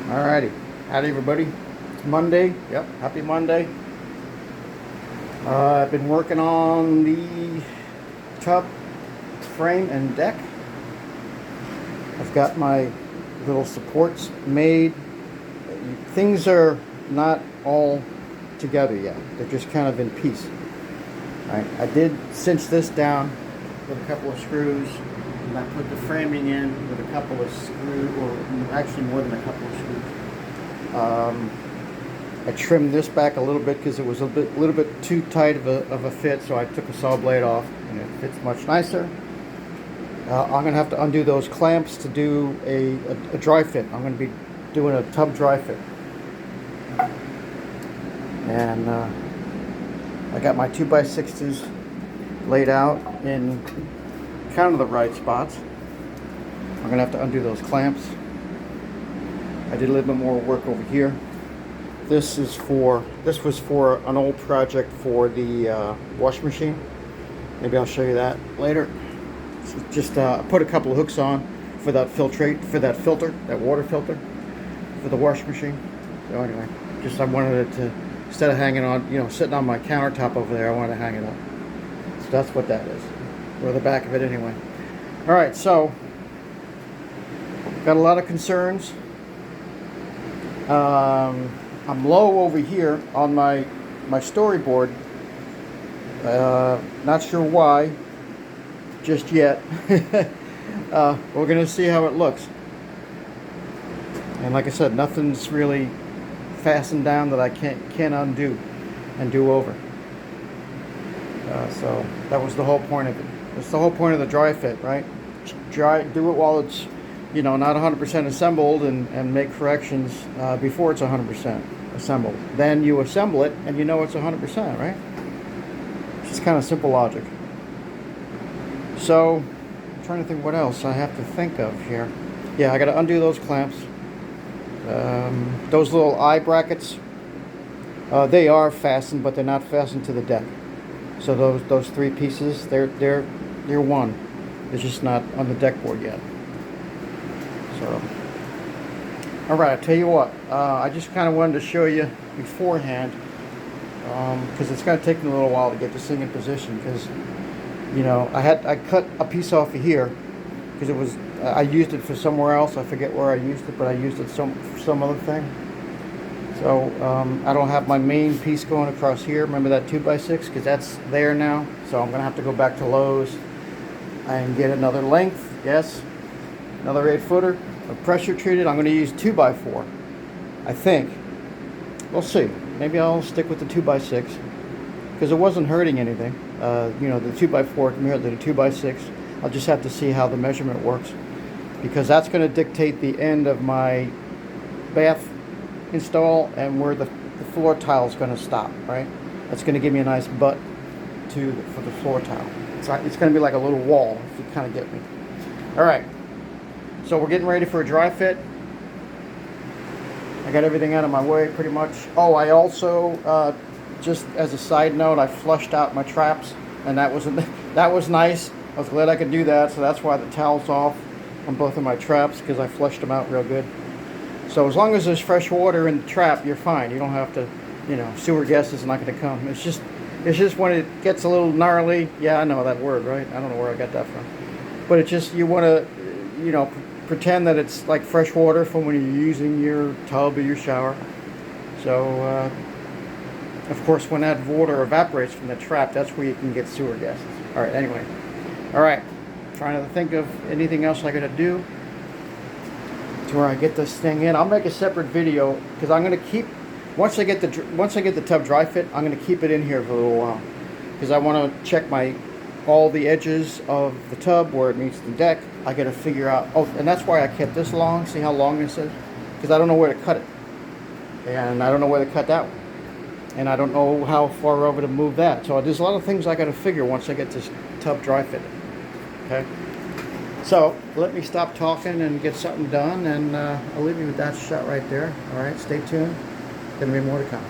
Alrighty, howdy everybody. It's Monday. Yep, happy Monday. I've been working on the tub frame and deck. I've got my little supports made. Things are not all together yet. They're just kind of in piece. I did cinch this down with a couple of screws, and I put the framing in with a couple of screws, or actually more than a couple of screws. I trimmed this back a little bit because it was a little bit too tight of a fit, so I took a saw blade off, and it fits much nicer. I'm going to have to undo those clamps to do a dry fit. I'm going to be doing a tub dry fit. And I got my 2x6s laid out in kind of the right spots. I'm going to have to undo those clamps. I did a little bit more work over here. This was for an old project for the washing machine. Maybe I'll show you that later. So just put a couple of hooks on for that filter, that water filter for the washing machine. So anyway, I wanted it to, instead of hanging on, sitting on my countertop over there, I wanted to hang it up. So that's what that is, or the back of it anyway. All right, so got a lot of concerns. I'm low over here on my storyboard. Not sure why just yet. We're gonna see how it looks. And like I said, nothing's really fastened down that I can't undo and do over. So that was the whole point of it. It's the whole point of the dry fit, right? Do it while it's not 100% assembled, and make corrections before it's 100% assembled. Then you assemble it and it's 100%, right? It's just kind of simple logic. So I'm trying to think what else I have to think of here. Yeah, I got to undo those clamps. Those little eye brackets, they are fastened, but they're not fastened to the deck. So those three pieces, they're one. It's just not on the deck board yet. So, all right, I'll tell you what. I just kind of wanted to show you beforehand, because it's going to take me a little while to get this thing in position. Because, I cut a piece off of here because I used it for somewhere else. I forget where I used it, but I used it for some other thing. So I don't have my main piece going across here. Remember that 2x6? Because that's there now. So I'm going to have to go back to Lowe's and get another length. Yes, another 8-footer. Pressure treated. I'm going to use 2x4. I think. We'll see. Maybe I'll stick with the 2x6 because it wasn't hurting anything. The 2x4 compared to the 2x6. I'll just have to see how the measurement works, because that's going to dictate the end of my bath install and where the floor tile is going to stop. Right. That's going to give me a nice butt for the floor tile. It's going to be like a little wall, if you kind of get me. All right. So we're getting ready for a dry fit. I got everything out of my way pretty much. Oh, I also, just as a side note, I flushed out my traps, and that was nice. I was glad I could do that, so that's why the towel's off on both of my traps, because I flushed them out real good. So as long as there's fresh water in the trap, you're fine. You don't have to, sewer gas is not going to come. It's just when it gets a little gnarly. Yeah, I know that word, right? I don't know where I got that from. But it's just, you want to, pretend that it's like fresh water from when you're using your tub or your shower. So, of course, when that water evaporates from the trap, that's where you can get sewer gases. All right, anyway. All right, trying to think of anything else I got to do to where I get this thing in. I'll make a separate video, because I'm going to keep, once I get the tub dry fit, I'm going to keep it in here for a little while, because I want to check all the edges of the tub where it meets the deck. I got to figure out, and that's why I kept this long. See how long this is? Because I don't know where to cut it, and I don't know where to cut that one, and I don't know how far over to move that. So there's a lot of things I got to figure once I get this tub dry fitted. Okay, so let me stop talking and get something done, and I'll leave you with that shot right there. All right, stay tuned. Gonna be more to come.